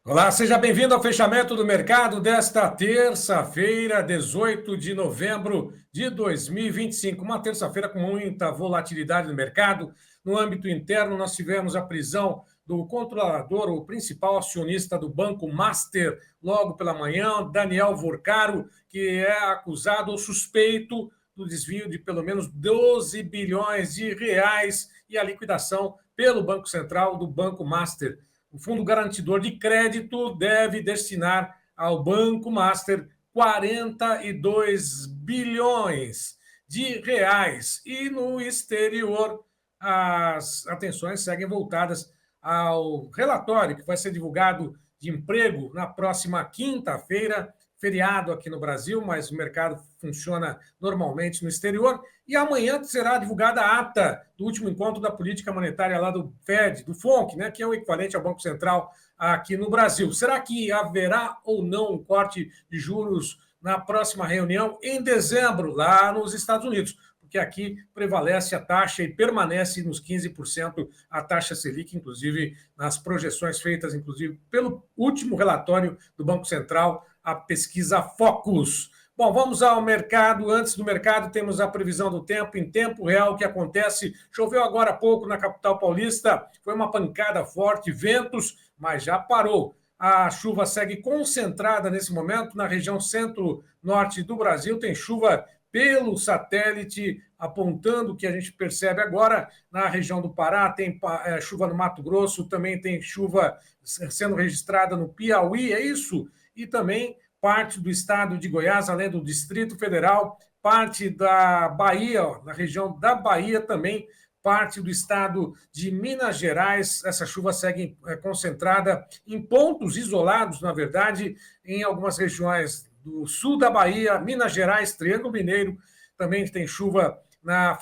Olá, seja bem-vindo ao fechamento do mercado desta terça-feira, 18 de novembro de 2025. Uma terça-feira com muita volatilidade no mercado. No âmbito interno, nós tivemos a prisão do controlador, o principal acionista do Banco Master, logo pela manhã, Daniel Vorcaro, que é acusado ou suspeito do desvio de pelo menos 12 bilhões de reais e a liquidação pelo Banco Central do Banco Master. O Fundo Garantidor de Crédito deve destinar ao Banco Master 42 bilhões de reais. E no exterior, as atenções seguem voltadas ao relatório que vai ser divulgado de emprego na próxima quinta-feira, feriado aqui no Brasil, mas o mercado funciona normalmente no exterior. E amanhã será divulgada a ata do último encontro da política monetária lá do Fed, do FONC, né, que é o equivalente ao Banco Central aqui no Brasil. Será que haverá ou não um corte de juros na próxima reunião em dezembro, lá nos Estados Unidos? Porque aqui prevalece a taxa e permanece nos 15% a taxa Selic, inclusive nas projeções feitas, inclusive, pelo último relatório do Banco Central, a pesquisa Focus. Bom, vamos ao mercado. Antes do mercado, temos a previsão do tempo em tempo real, o que acontece. Choveu agora há pouco na capital paulista, foi uma pancada forte, ventos, mas já parou. A chuva segue concentrada nesse momento na região centro-norte do Brasil, tem chuva pelo satélite, apontando o que a gente percebe agora na região do Pará, tem chuva no Mato Grosso, também tem chuva sendo registrada no Piauí, é isso? E também parte do estado de Goiás, além do Distrito Federal, parte da Bahia, na região da Bahia também, parte do estado de Minas Gerais. Essa chuva segue concentrada em pontos isolados, na verdade, em algumas regiões do sul da Bahia, Minas Gerais, Triângulo Mineiro, também tem chuva na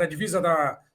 divisa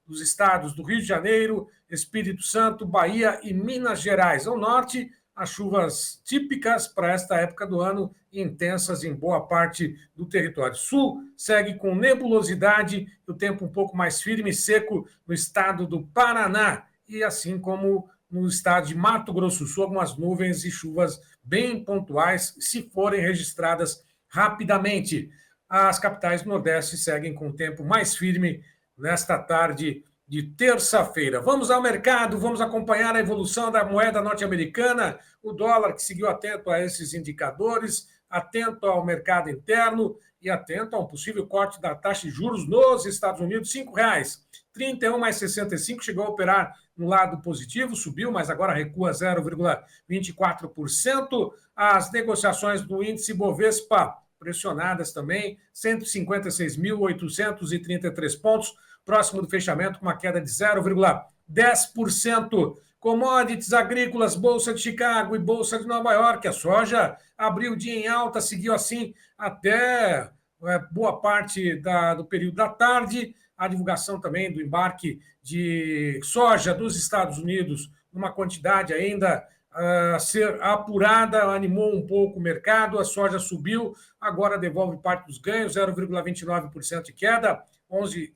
dos estados do Rio de Janeiro, Espírito Santo, Bahia e Minas Gerais. Ao norte, as chuvas típicas para esta época do ano, intensas em boa parte do território. Sul segue com nebulosidade, o tempo um pouco mais firme e seco no estado do Paraná, e assim como no estado de Mato Grosso do Sul, algumas nuvens e chuvas bem pontuais, se forem registradas rapidamente. As capitais do Nordeste seguem com o tempo mais firme nesta tarde de terça-feira. Vamos ao mercado, vamos acompanhar a evolução da moeda norte-americana, o dólar que seguiu atento a esses indicadores, atento ao mercado interno e atento a um possível corte da taxa de juros nos Estados Unidos, R$ 5,00. 31 mais 65 chegou a operar no lado positivo, subiu, mas agora recua 0,24%. As negociações do índice Bovespa pressionadas também, 156.833 pontos, próximo do fechamento, com uma queda de 0,10%. Commodities agrícolas, Bolsa de Chicago e Bolsa de Nova York. A soja abriu o dia em alta, seguiu assim até boa parte do período da tarde. A divulgação também do embarque de soja dos Estados Unidos, numa quantidade ainda a ser apurada, animou um pouco o mercado, a soja subiu, agora devolve parte dos ganhos, 0,29% de queda, 11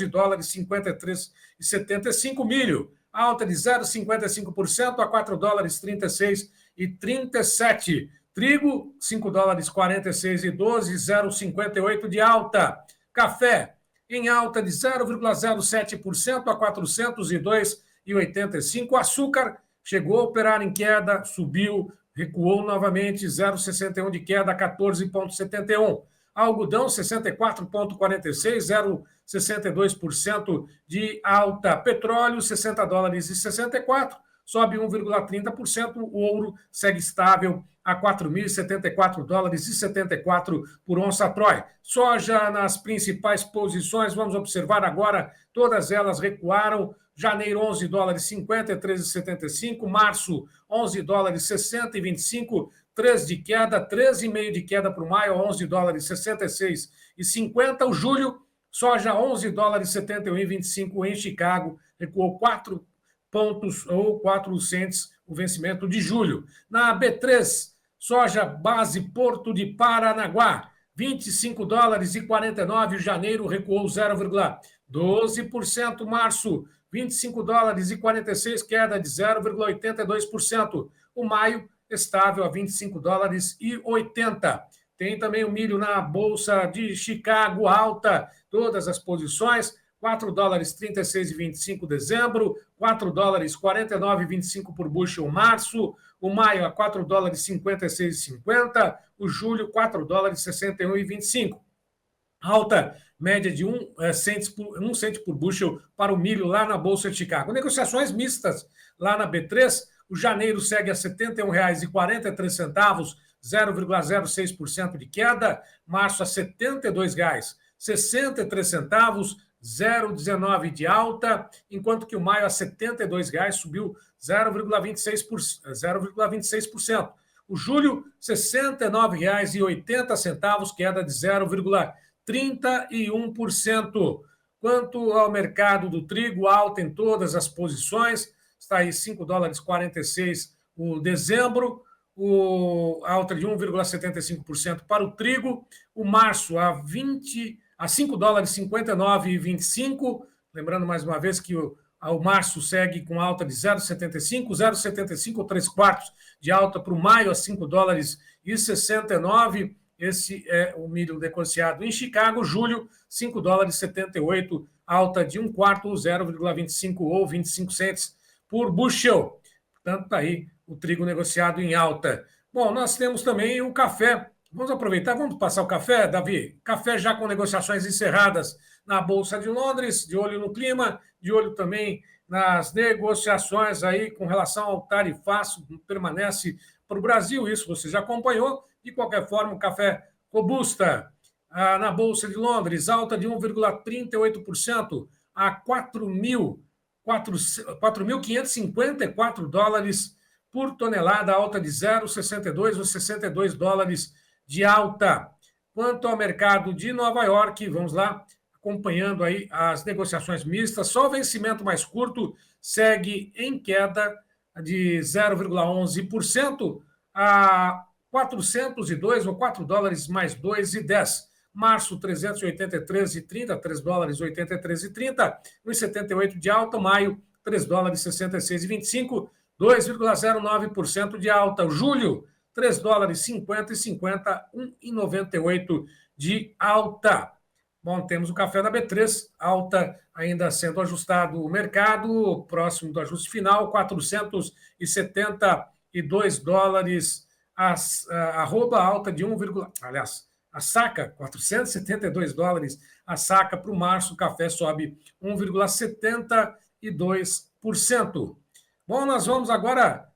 dólares 53,75. Milho, alta de 0,55% a 4 dólares 36,37. Trigo, 5 dólares 46,12, 0,58 de alta. Café, em alta de 0,07% a 402,85. Açúcar chegou a operar em queda, subiu, recuou novamente, 0,61 de queda, 14,71. Algodão, 64,46, 0,62% de alta. Petróleo, 60 dólares e 64, sobe 1,30%. O ouro segue estável a 4.074 dólares e 74 por onça Troy. Soja nas principais posições, vamos observar agora, todas elas recuaram. Janeiro, 11 dólares 50, 13,75. Março, 11 dólares 60 e 25, 3 de queda, 13,5 de queda para o maio, 11 dólares 66 e 50. O julho, soja 11 dólares 71 e 25 em Chicago, recuou 4 pontos ou 4 cents o vencimento de julho. Na B3, soja base Porto de Paranaguá, 25 dólares e 49, janeiro recuou 0,12%, março 25 dólares e 46, queda de 0,82%. O maio estável a 25 dólares e 80. Tem também o milho na Bolsa de Chicago, alta, todas as posições, 4 dólares 36,25 dezembro, 4 dólares 49,25 por bushel março, o maio a 4 dólares 56,50, o julho 4 dólares 61,25. Alta média de 1 cento por bushel para o milho lá na Bolsa de Chicago. Negociações mistas lá na B3, o janeiro segue a R$ 71,43, 0,06% de queda. Março a R$ 72,63, 0,19% de alta, enquanto que o maio a R$ 72,00 subiu 0,26%. O julho, R$ 69,80, queda de 0,31%. Quanto ao mercado do trigo, alta em todas as posições, está aí 5 dólares 46 o dezembro, alta de 1,75% para o trigo, o março a 5 dólares 59,25, lembrando mais uma vez que o março segue com alta de 0,75 ou 3/4 de alta para o maio a 5 dólares e 69. Esse é o milho negociado em Chicago. Julho, 5 dólares 78, alta de 1/4, 0,25 ou 25 cents por bushel. Portanto, está aí o trigo negociado em alta. Bom, nós temos também o café. Vamos aproveitar, vamos passar o café, Davi? Café já com negociações encerradas na Bolsa de Londres, de olho no clima, de olho também nas negociações aí com relação ao tarifaço, permanece para o Brasil, isso você já acompanhou. De qualquer forma, o café robusta na Bolsa de Londres, alta de 1,38% a 4.554 dólares por tonelada, alta de 0,62 ou 62 dólares de alta. Quanto ao mercado de Nova York, vamos lá, acompanhando aí as negociações mistas, só o vencimento mais curto segue em queda de 0,11% a 402 ou 4 dólares mais 2,10. Março, 383,30, 3 dólares 83,30, 1,78 de alta. Maio, 3 dólares 66,25, 2,09% de alta. Julho, 3 dólares 50,50, 1,98 de alta. Bom, temos o café da B3, alta ainda sendo ajustado o mercado, próximo do ajuste final, 472 dólares, arroba alta de 1, aliás, a saca, 472 dólares, a saca para o março, o café sobe 1,72%. Bom, nós vamos agora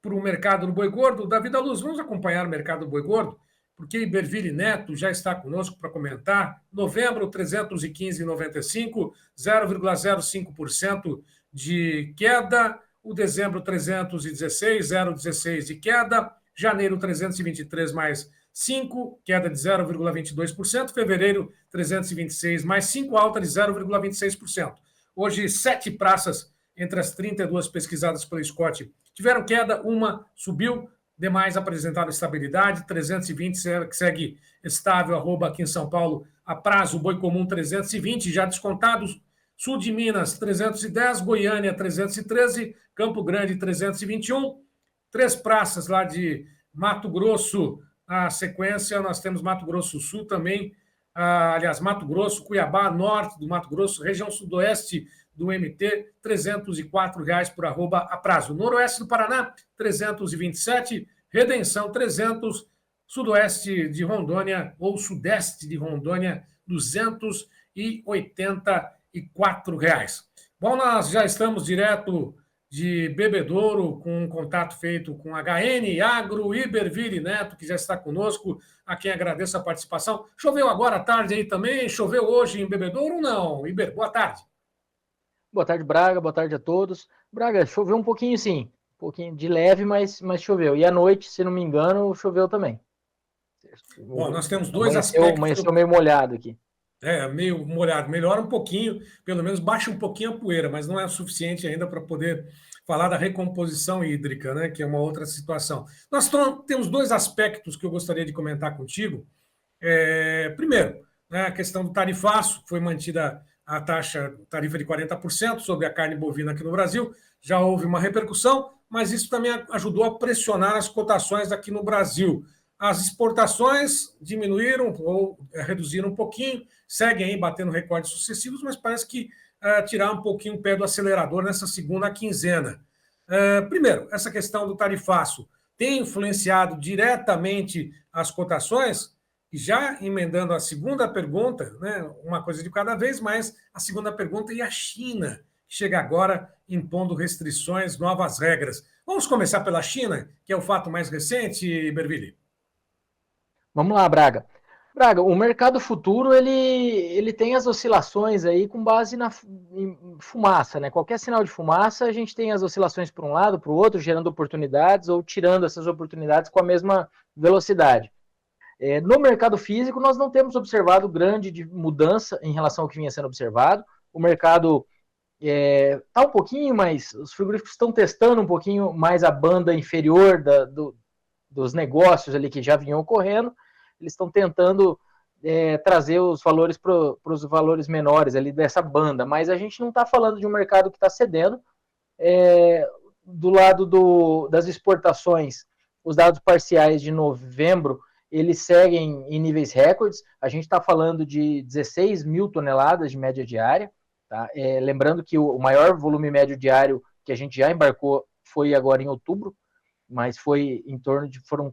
para o mercado do boi gordo. Davi da Luz, vamos acompanhar o mercado do boi gordo, porque Iberville Neto já está conosco para comentar. Novembro, 315,95, 0,05% de queda. O dezembro, 316, 0,16 de queda. Janeiro, 323 mais 5, queda de 0,22%. Fevereiro, 326 mais 5, alta de 0,26%. Hoje, 7 praças entre as 32 pesquisadas pelo Scott tiveram queda, uma subiu, demais apresentaram estabilidade, 320 que segue estável, arroba aqui em São Paulo, a prazo, boi comum 320, já descontados, sul de Minas 310, Goiânia 313, Campo Grande 321, 3 praças lá de Mato Grosso, na sequência nós temos Mato Grosso Sul também, aliás, Mato Grosso, Cuiabá, norte do Mato Grosso, região sudoeste do MT, R$ 304 por arroba a prazo. Noroeste do Paraná, 327, Redenção, 300, sudoeste de Rondônia ou sudeste de Rondônia, R$ 284. Bom, nós já estamos direto de Bebedouro, com um contato feito com HN Agro, Iberville Neto, que já está conosco, a quem agradeço a participação. Choveu agora à tarde aí também? Choveu hoje em Bebedouro ou não? Iber, boa tarde. Boa tarde, Braga. Boa tarde a todos. Braga, choveu um pouquinho, sim. Um pouquinho de leve, mas choveu. E à noite, se não me engano, choveu também. Bom, nós temos dois aspectos. Amanheceu meio molhado aqui. Meio molhado. Melhora um pouquinho, pelo menos baixa um pouquinho a poeira, mas não é o suficiente ainda para poder falar da recomposição hídrica, né, que é uma outra situação. Nós temos 2 aspectos que eu gostaria de comentar contigo. Primeiro, né, a questão do tarifaço, foi mantida a tarifa de 40% sobre a carne bovina aqui no Brasil, já houve uma repercussão. mas isso também ajudou a pressionar as cotações aqui no Brasil. As exportações diminuíram ou reduziram um pouquinho, seguem aí batendo recordes sucessivos, mas parece que tirar um pouquinho o pé do acelerador nessa segunda quinzena. Primeiro, essa questão do tarifaço tem influenciado diretamente as cotações? E já emendando a segunda pergunta, né, uma coisa de cada vez, mas a segunda pergunta, e a China, que chega agora impondo restrições, novas regras. Vamos começar pela China, que é o fato mais recente, Berville. Vamos lá, Braga. Braga, o mercado futuro ele tem as oscilações aí com base em fumaça, né? Qualquer sinal de fumaça, a gente tem as oscilações para um lado, para o outro, gerando oportunidades ou tirando essas oportunidades com a mesma velocidade. No mercado físico, nós não temos observado grande mudança em relação ao que vinha sendo observado. O mercado está um pouquinho mais, os frigoríficos estão testando um pouquinho mais a banda inferior dos negócios ali que já vinham ocorrendo. Eles estão tentando trazer os valores para os valores menores ali dessa banda, mas a gente não está falando de um mercado que está cedendo. Do lado das exportações, os dados parciais de novembro, eles seguem em níveis recordes. A gente está falando de 16 mil toneladas de média diária. Tá? Lembrando que o maior volume médio diário que a gente já embarcou foi agora em outubro, mas foi em torno de, foram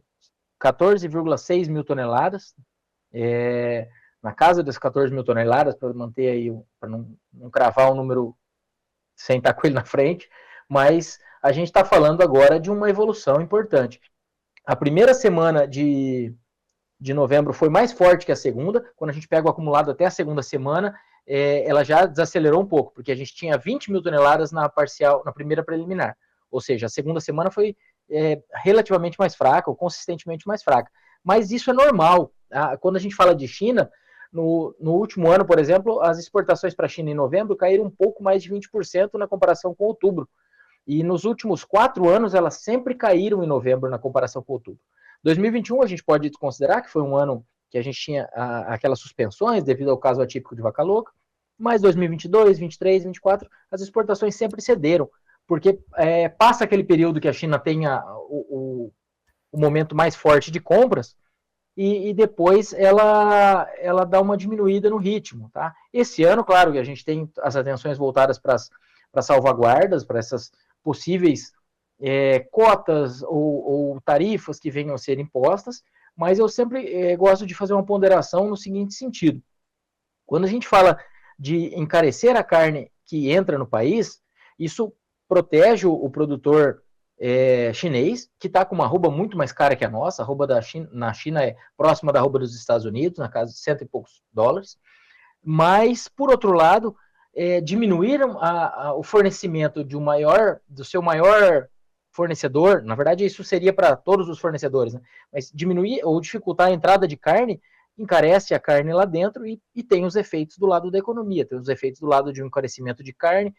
14,6 mil toneladas, na casa das 14 mil toneladas, para manter aí, para não cravar um número sem estar com ele na frente, mas a gente está falando agora de uma evolução importante. A primeira semana de novembro foi mais forte que a segunda. Quando a gente pega o acumulado até a segunda semana, ela já desacelerou um pouco, porque a gente tinha 20 mil toneladas na parcial, na primeira preliminar. Ou seja, a segunda semana foi relativamente mais fraca, ou consistentemente mais fraca. Mas isso é normal. Quando a gente fala de China, no último ano, por exemplo, as exportações para a China em novembro caíram um pouco mais de 20% na comparação com outubro. E nos últimos 4 anos, elas sempre caíram em novembro na comparação com outubro. 2021, a gente pode considerar que foi um ano que a gente tinha aquelas suspensões devido ao caso atípico de vaca louca, mas 2022, 23, 24, as exportações sempre cederam, porque passa aquele período que a China tenha o momento mais forte de compras, e depois ela dá uma diminuída no ritmo. Tá? Esse ano, claro, que a gente tem as atenções voltadas para as salvaguardas, para essas possíveis cotas ou tarifas que venham a ser impostas, mas eu sempre gosto de fazer uma ponderação no seguinte sentido. Quando a gente fala de encarecer a carne que entra no país, isso protege o produtor chinês, que está com uma arroba muito mais cara que a nossa. A arroba na China é próxima da arroba dos Estados Unidos, na casa de $100 e poucos. Mas, por outro lado, diminuir o fornecimento do seu maior fornecedor, na verdade isso seria para todos os fornecedores, né? Mas diminuir ou dificultar a entrada de carne encarece a carne lá dentro e tem os efeitos do lado da economia, tem os efeitos do lado de um encarecimento de carne,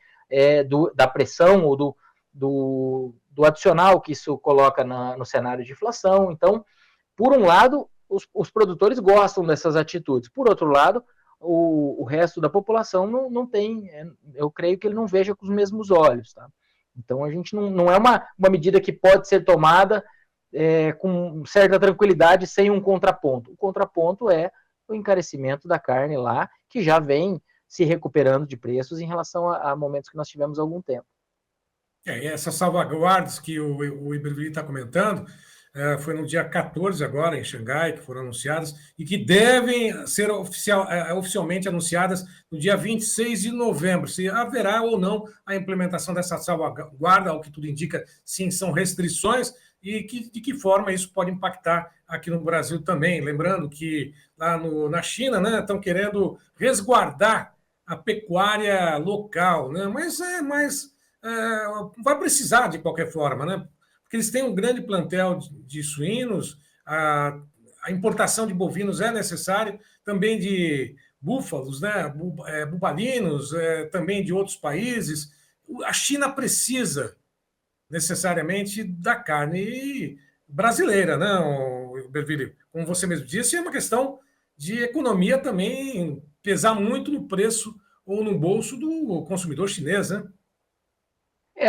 da pressão ou do adicional que isso coloca no cenário de inflação. Então, por um lado, os produtores gostam dessas atitudes, por outro lado, o resto da população não tem, eu creio que ele não veja com os mesmos olhos. Tá? Então, a gente não é uma medida que pode ser tomada com certa tranquilidade, sem um contraponto. O contraponto é o encarecimento da carne lá, que já vem se recuperando de preços em relação a momentos que nós tivemos há algum tempo. Essas salvaguardas que o Iberville está comentando, foi no dia 14 agora, em Xangai, que foram anunciadas, e que devem ser oficialmente anunciadas no dia 26 de novembro, se haverá ou não a implementação dessa salvaguarda, ao que tudo indica, sim, são restrições, e de que forma isso pode impactar aqui no Brasil também. Lembrando que lá na China, né, estão querendo resguardar a pecuária local, né, mas vai precisar de qualquer forma, né? Porque eles têm um grande plantel de suínos, a importação de bovinos é necessária, também de búfalos, né? Bubalinos, também de outros países. A China precisa necessariamente da carne brasileira, né, Berville? Como você mesmo disse, é uma questão de economia também pesar muito no preço ou no bolso do consumidor chinês, né?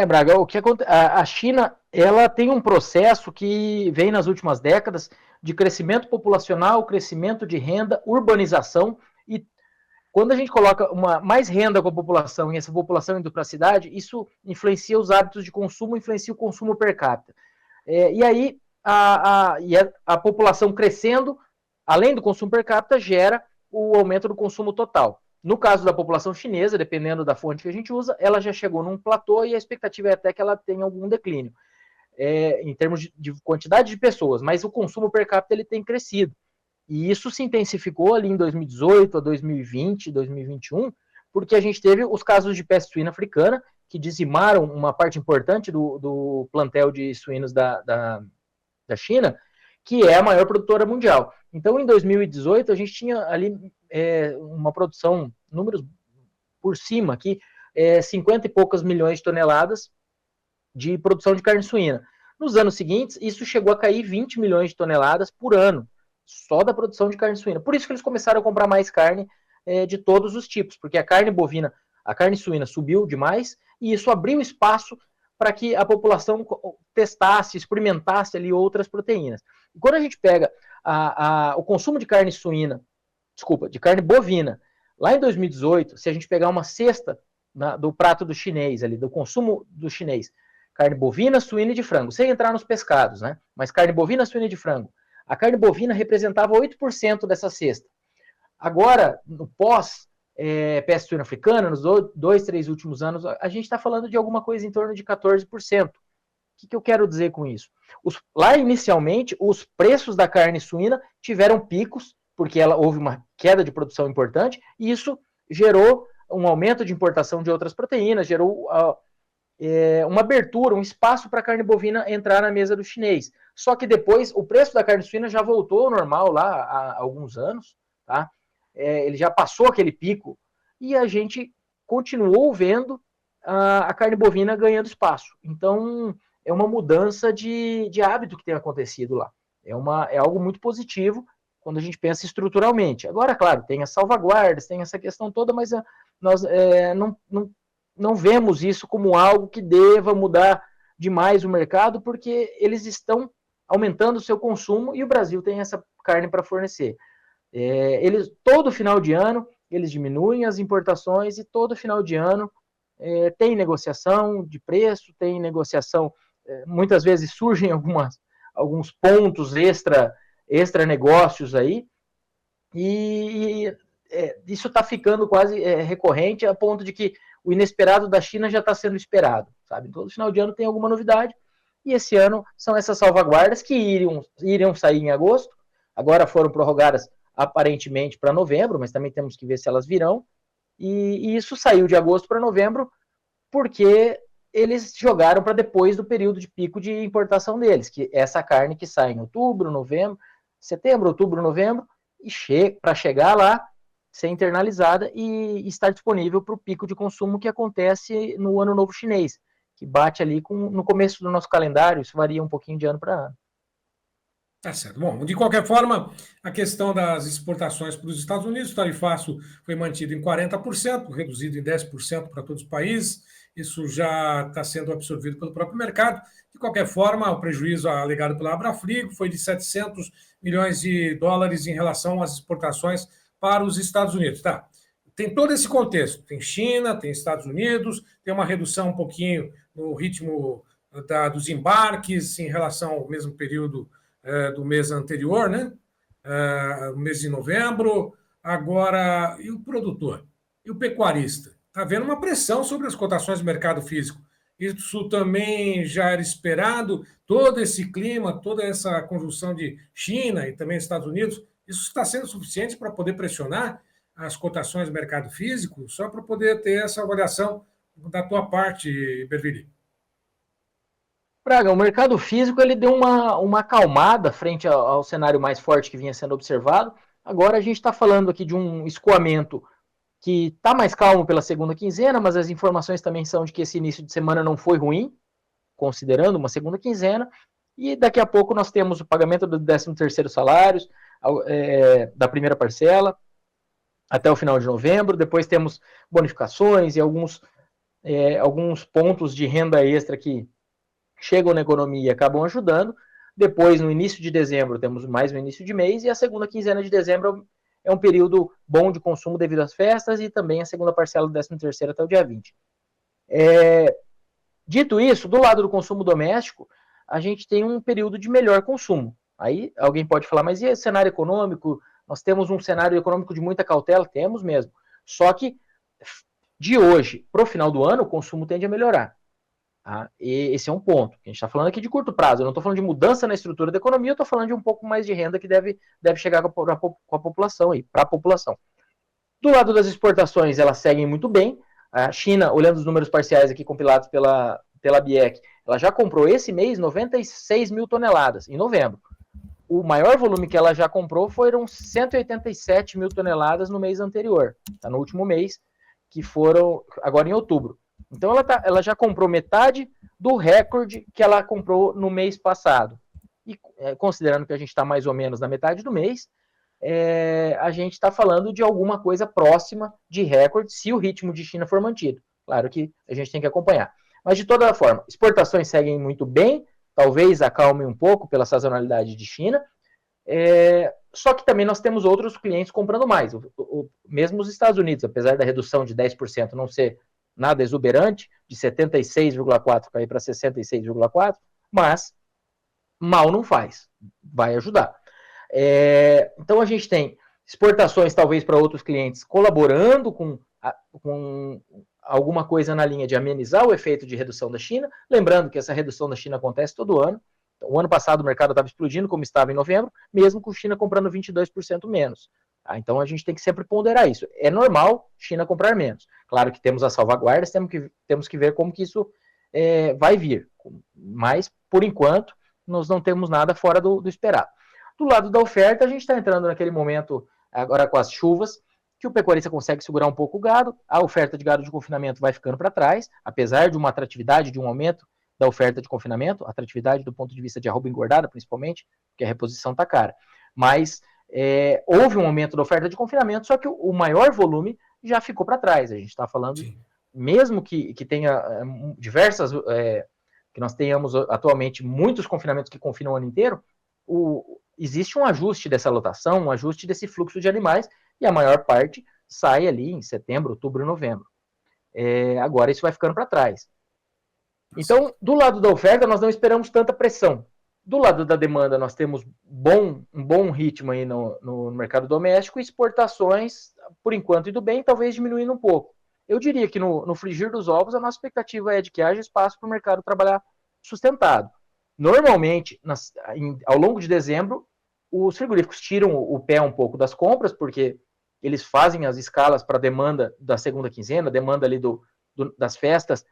Braga, o que acontece? A China, ela tem um processo que vem nas últimas décadas de crescimento populacional, crescimento de renda, urbanização, e quando a gente coloca mais renda com a população e essa população indo para a cidade, isso influencia os hábitos de consumo, influencia o consumo per capita. E aí a população crescendo, além do consumo per capita, gera o aumento do consumo total. No caso da população chinesa, dependendo da fonte que a gente usa, ela já chegou num platô e a expectativa é até que ela tenha algum declínio, em termos de quantidade de pessoas, mas o consumo per capita ele tem crescido. E isso se intensificou ali em 2018 a 2020, 2021, porque a gente teve os casos de peste suína africana, que dizimaram uma parte importante do plantel de suínos da China, que é a maior produtora mundial. Então, em 2018, a gente tinha ali uma produção, números por cima aqui, 50 e poucas milhões de toneladas de produção de carne suína. Nos anos seguintes, isso chegou a cair 20 milhões de toneladas por ano, só da produção de carne suína. Por isso que eles começaram a comprar mais carne de todos os tipos, porque a carne bovina, a carne suína subiu demais, e isso abriu espaço para que a população testasse, experimentasse ali outras proteínas. E quando a gente pega o consumo de carne suína, de carne bovina, lá em 2018, se a gente pegar uma cesta do prato do chinês, ali, do consumo do chinês, carne bovina, suína e de frango, sem entrar nos pescados, né? Mas carne bovina, suína e de frango. A carne bovina representava 8% dessa cesta. Agora, no peste suína africana, nos 2, 3 últimos anos, a gente está falando de alguma coisa em torno de 14%. O que eu quero dizer com isso? Lá, inicialmente, os preços da carne suína tiveram picos, porque houve uma queda de produção importante, e isso gerou um aumento de importação de outras proteínas, gerou uma abertura, um espaço para a carne bovina entrar na mesa do chinês. Só que depois, o preço da carne suína já voltou ao normal lá há alguns anos, tá? Ele já passou aquele pico, e a gente continuou vendo a carne bovina ganhando espaço. Então, é uma mudança de hábito que tem acontecido lá. É algo muito positivo quando a gente pensa estruturalmente. Agora, claro, tem as salvaguardas, tem essa questão toda, mas nós não vemos isso como algo que deva mudar demais o mercado, porque eles estão aumentando o seu consumo e o Brasil tem essa carne para fornecer. Todo final de ano, eles diminuem as importações e todo final de ano tem negociação de preço, tem negociação, muitas vezes surgem alguns pontos extra negócios aí, e isso está ficando quase recorrente, a ponto de que o inesperado da China já está sendo esperado, sabe? Todo final de ano tem alguma novidade, e esse ano são essas salvaguardas que iriam sair em agosto, agora foram prorrogadas aparentemente para novembro, mas também temos que ver se elas virão, e isso saiu de agosto para novembro porque eles jogaram para depois do período de pico de importação deles, que é essa carne que sai em setembro, outubro, novembro, e para chegar lá, ser internalizada e estar disponível para o pico de consumo que acontece no Ano Novo Chinês, que bate ali no começo do nosso calendário, isso varia um pouquinho de ano para ano. Tá certo. Bom, de qualquer forma, a questão das exportações para os Estados Unidos, o tarifaço foi mantido em 40%, reduzido em 10% para todos os países. Isso já está sendo absorvido pelo próprio mercado. De qualquer forma, o prejuízo alegado pela Abrafrigo foi de 700 milhões de dólares em relação às exportações para os Estados Unidos. Tá? Tem todo esse contexto. Tem China, tem Estados Unidos, tem uma redução um pouquinho no ritmo dos embarques em relação ao mesmo período do mês anterior, né? O mês de novembro. Agora, e o produtor? E o pecuarista? Está havendo uma pressão sobre as cotações do mercado físico. Isso também já era esperado, todo esse clima, toda essa conjunção de China e também Estados Unidos, isso está sendo suficiente para poder pressionar as cotações do mercado físico, só para poder ter essa avaliação da tua parte, Berville. Braga, o mercado físico ele deu uma acalmada frente ao cenário mais forte que vinha sendo observado. Agora a gente está falando aqui de um escoamento que está mais calmo pela segunda quinzena, mas as informações também são de que esse início de semana não foi ruim, considerando uma segunda quinzena, e daqui a pouco nós temos o pagamento do 13º salário, da primeira parcela, até o final de novembro, depois temos bonificações e alguns alguns pontos de renda extra que chegam na economia e acabam ajudando. Depois, no início de dezembro, temos mais no início de mês, e a segunda quinzena de dezembro é um período bom de consumo devido às festas, e também a segunda parcela do 13º até o dia 20. Dito isso, do lado do consumo doméstico, a gente tem um período de melhor consumo. Aí alguém pode falar, mas e esse cenário econômico? Nós temos um cenário econômico de muita cautela? Temos mesmo. Só que de hoje para o final do ano, o consumo tende a melhorar. Tá? E esse é um ponto. A gente está falando aqui de curto prazo. Eu não estou falando de mudança na estrutura da economia, eu estou falando de um pouco mais de renda que deve chegar com a população aí, para a população. Do lado das exportações, elas seguem muito bem. A China, olhando os números parciais aqui compilados pela BIEC, ela já comprou esse mês 96 mil toneladas, em novembro. O maior volume que ela já comprou foram 187 mil toneladas no mês anterior, tá? No último mês, que foram agora em outubro. Então ela já comprou metade do recorde que ela comprou no mês passado. E considerando que a gente está mais ou menos na metade do mês, a gente está falando de alguma coisa próxima de recorde, se o ritmo de China for mantido. Claro que a gente tem que acompanhar. Mas, de toda forma, exportações seguem muito bem, talvez acalmem um pouco pela sazonalidade de China, só que também nós temos outros clientes comprando mais. Mesmo os Estados Unidos, apesar da redução de 10% não ser nada exuberante, de 76,4% cair para 66,4%, mas mal não faz, vai ajudar. Então a gente tem exportações talvez para outros clientes colaborando com alguma coisa na linha de amenizar o efeito de redução da China, lembrando que essa redução da China acontece todo ano. Então, o ano passado o mercado estava explodindo como estava em novembro, mesmo com a China comprando 22% menos. Tá? Então a gente tem que sempre ponderar isso. É normal China comprar menos. Claro que temos as salvaguardas, temos que ver como que isso vai vir. Mas, por enquanto, nós não temos nada fora do esperado. Do lado da oferta, a gente está entrando naquele momento, agora com as chuvas, que o pecuarista consegue segurar um pouco o gado, a oferta de gado de confinamento vai ficando para trás, apesar de uma atratividade, de um aumento da oferta de confinamento, atratividade do ponto de vista de arroba engordada, principalmente, porque a reposição está cara. Mas houve um aumento da oferta de confinamento, só que o maior volume já ficou para trás. A gente está falando, sim, mesmo que tenha diversas, que nós tenhamos atualmente muitos confinamentos que confinam o ano inteiro, existe um ajuste dessa lotação, um ajuste desse fluxo de animais, e a maior parte sai ali em setembro, outubro, novembro. Agora isso vai ficando para trás. Então, do lado da oferta, nós não esperamos tanta pressão. Do lado da demanda, nós temos um bom ritmo aí no mercado doméstico, e exportações, por enquanto, indo bem, talvez diminuindo um pouco. Eu diria que no frigir dos ovos, a nossa expectativa é de que haja espaço para o mercado trabalhar sustentado. Normalmente, ao longo de dezembro, os frigoríficos tiram o pé um pouco das compras, porque eles fazem as escalas para a demanda da segunda quinzena, demanda ali das festas,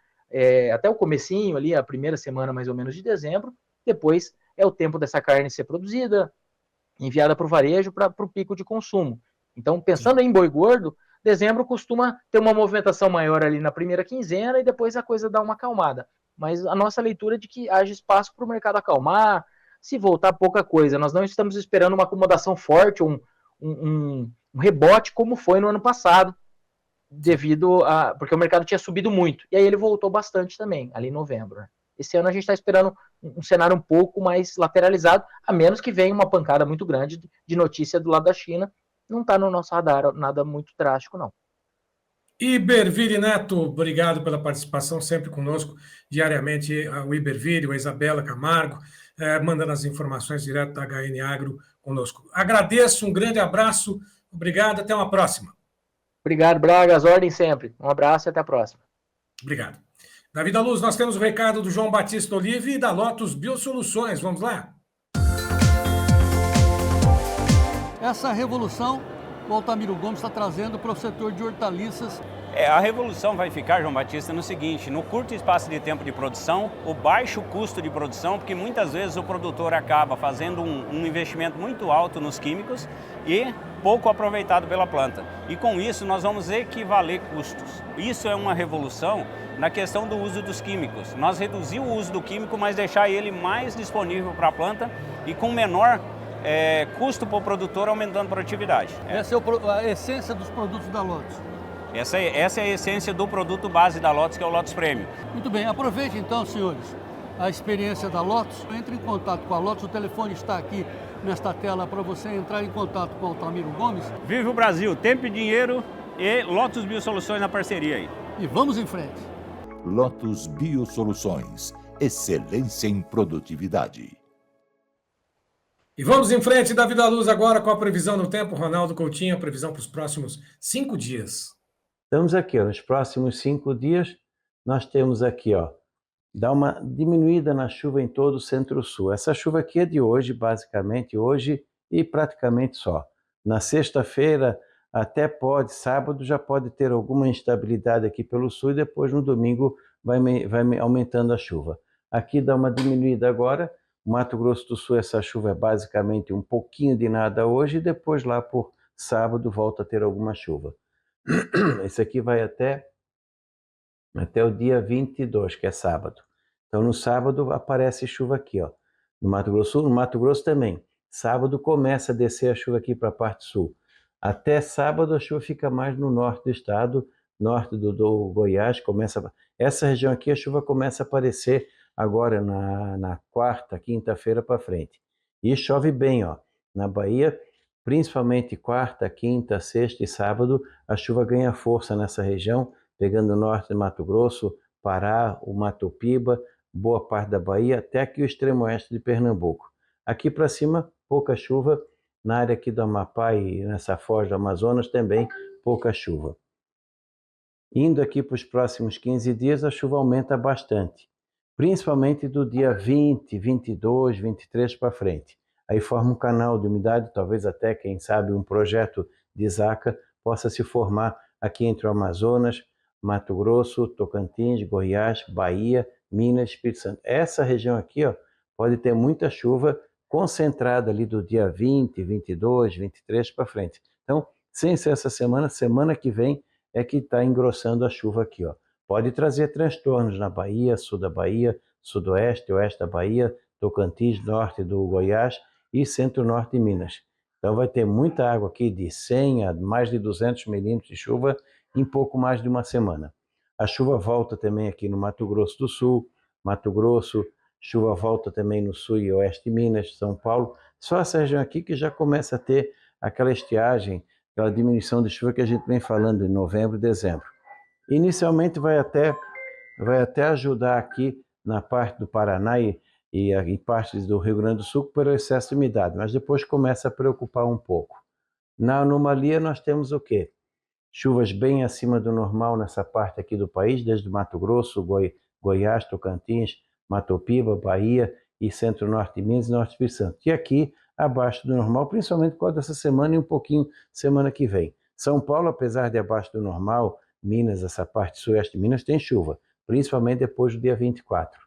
até o comecinho ali, a primeira semana mais ou menos de dezembro. Depois é o tempo dessa carne ser produzida, enviada para o varejo para o pico de consumo. Então, pensando em boi gordo, dezembro costuma ter uma movimentação maior ali na primeira quinzena, e depois a coisa dá uma acalmada. Mas a nossa leitura é de que haja espaço para o mercado acalmar, se voltar pouca coisa. Nós não estamos esperando uma acomodação forte, um rebote como foi no ano passado, porque o mercado tinha subido muito. E aí ele voltou bastante também, ali em novembro. Né? Esse ano a gente está esperando um cenário um pouco mais lateralizado, a menos que venha uma pancada muito grande de notícia do lado da China. Não está no nosso radar nada muito drástico, não. Iberville Neto, obrigado pela participação sempre conosco, diariamente, o Iberville, a Isabela Camargo, mandando as informações direto da HN Agro conosco. Agradeço, um grande abraço, obrigado, até uma próxima. Obrigado, Braga, as ordens sempre. Um abraço e até a próxima. Obrigado. Davi da Luz, nós temos o recado do João Batista Olive e da Lotus Biosoluções, vamos lá? Essa revolução o Altamiro Gomes está trazendo para o setor de hortaliças. A revolução vai ficar, João Batista, no seguinte: no curto espaço de tempo de produção, o baixo custo de produção, porque muitas vezes o produtor acaba fazendo um investimento muito alto nos químicos e pouco aproveitado pela planta. E com isso nós vamos equivaler custos. Isso é uma revolução na questão do uso dos químicos. Nós reduzir o uso do químico, mas deixar ele mais disponível para a planta e com menor custo para o produtor, aumentando a produtividade. Essa é a essência dos produtos da Lotus. Essa é a essência do produto base da Lotus, que é o Lotus Premium. Muito bem, aproveite então, senhores, a experiência da Lotus. Entre em contato com a Lotus, o telefone está aqui nesta tela para você entrar em contato com o Altamiro Gomes. Vive o Brasil, tempo e dinheiro e Lotus Biosoluções na parceria aí. E vamos em frente. Lotus Biosoluções, excelência em produtividade. E vamos em frente, Davi da Luz, agora com a previsão do tempo. Ronaldo Coutinho, a previsão para os próximos 5 dias. Estamos aqui, ó, nos próximos 5 dias, nós temos aqui, ó, dá uma diminuída na chuva em todo o centro-sul. Essa chuva aqui é de hoje, basicamente hoje e praticamente só. Na sexta-feira até pode, sábado já pode ter alguma instabilidade aqui pelo sul e depois no domingo vai aumentando a chuva. Aqui dá uma diminuída agora. Mato Grosso do Sul, essa chuva é basicamente um pouquinho de nada hoje e depois lá por sábado volta a ter alguma chuva. Esse aqui vai até o dia 22, que é sábado. Então no sábado aparece chuva aqui, ó, no Mato Grosso Sul, no Mato Grosso também. Sábado começa a descer a chuva aqui para a parte sul. Até sábado a chuva fica mais no norte do estado, norte do Goiás, essa região aqui a chuva começa a aparecer agora na quarta, quinta-feira para frente. E chove bem, ó, na Bahia, principalmente quarta, quinta, sexta e sábado, a chuva ganha força nessa região, pegando o norte de Mato Grosso, Pará, o Mato Piba, boa parte da Bahia, até aqui o extremo oeste de Pernambuco. Aqui para cima, pouca chuva, na área aqui do Amapá e nessa foz do Amazonas também, pouca chuva. Indo aqui para os próximos 15 dias, a chuva aumenta bastante, principalmente do dia 20, 22, 23 para frente. Aí forma um canal de umidade, talvez até, quem sabe, um projeto de Zaca possa se formar aqui entre o Amazonas, Mato Grosso, Tocantins, Goiás, Bahia, Minas, Espírito Santo. Essa região aqui, ó, pode ter muita chuva concentrada ali do dia 20, 22, 23 para frente. Então, sem ser essa semana que vem é que está engrossando a chuva aqui, ó. Pode trazer transtornos na Bahia, sul da Bahia, sudoeste, oeste da Bahia, Tocantins, norte do Goiás e centro-norte de Minas. Então vai ter muita água aqui de 100 a mais de 200 milímetros de chuva em pouco mais de uma semana. A chuva volta também aqui no Mato Grosso do Sul, Mato Grosso, chuva volta também no sul e oeste de Minas, São Paulo. Só essa região aqui que já começa a ter aquela estiagem, aquela diminuição de chuva que a gente vem falando em novembro e dezembro. Inicialmente vai até ajudar aqui na parte do Paraná e partes do Rio Grande do Sul pelo excesso de umidade, mas depois começa a preocupar um pouco. Na anomalia nós temos o quê? Chuvas bem acima do normal nessa parte aqui do país, desde Mato Grosso, Goiás, Tocantins, Mato Piba, Bahia e centro-norte de Minas e norte do Espírito Santo. E aqui abaixo do normal, principalmente por causa dessa semana e um pouquinho semana que vem. São Paulo, apesar de abaixo do normal, Minas, essa parte sueste de Minas tem chuva, principalmente depois do dia 24.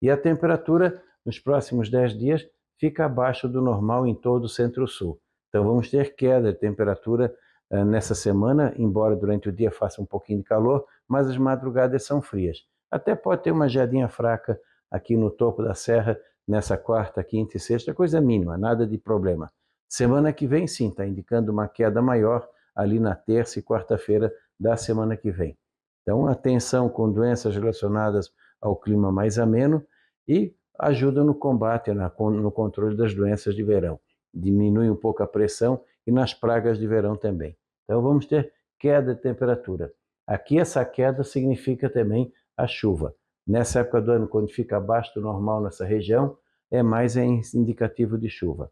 E a temperatura nos próximos 10 dias fica abaixo do normal em todo o centro-sul. Então vamos ter queda de temperatura nessa semana, embora durante o dia faça um pouquinho de calor, mas as madrugadas são frias. Até pode ter uma geadinha fraca aqui no topo da serra, nessa quarta, quinta e sexta, coisa mínima, nada de problema. Semana que vem, sim, está indicando uma queda maior ali na terça e quarta-feira da semana que vem. Então, atenção com doenças relacionadas ao clima mais ameno e ajuda no combate, no controle das doenças de verão. Diminui um pouco a pressão e nas pragas de verão também. Então, vamos ter queda de temperatura. Aqui, essa queda significa também a chuva. Nessa época do ano, quando fica abaixo do normal nessa região, é mais indicativo de chuva.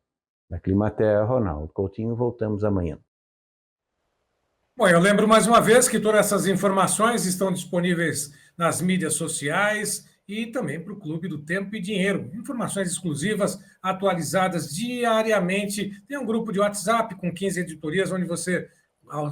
Na Climaterra, Ronaldo Coutinho, voltamos amanhã. Bom, eu lembro mais uma vez que todas essas informações estão disponíveis nas mídias sociais e também para o Clube do Tempo e Dinheiro. Informações exclusivas, atualizadas diariamente. Tem um grupo de WhatsApp com 15 editorias, onde você,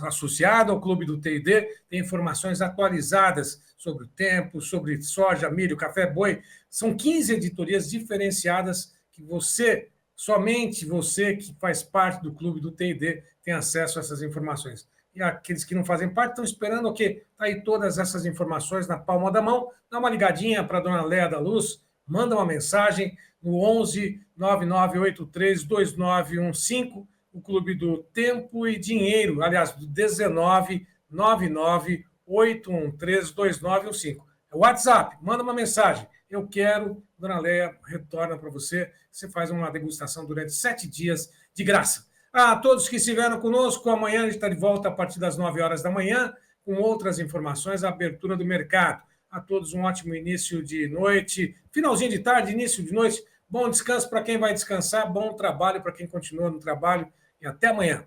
associado ao Clube do T&D, tem informações atualizadas sobre o tempo, sobre soja, milho, café, boi. São 15 editorias diferenciadas que você, somente você que faz parte do Clube do T&D, tem acesso a essas informações. E aqueles que não fazem parte estão esperando o quê? Está aí todas essas informações na palma da mão. Dá uma ligadinha para a dona Léa da Luz, manda uma mensagem no 11 9983 2915, o Clube do Tempo e Dinheiro, aliás, do 19 998132915. É o WhatsApp, manda uma mensagem. Eu quero, Dona Leia retorna para você. Você faz uma degustação durante 7 dias de graça. A todos que estiveram conosco, amanhã a gente está de volta a partir das 9 horas da manhã, com outras informações, a abertura do mercado. A todos um ótimo início de noite, finalzinho de tarde, início de noite. Bom descanso para quem vai descansar, bom trabalho para quem continua no trabalho e até amanhã.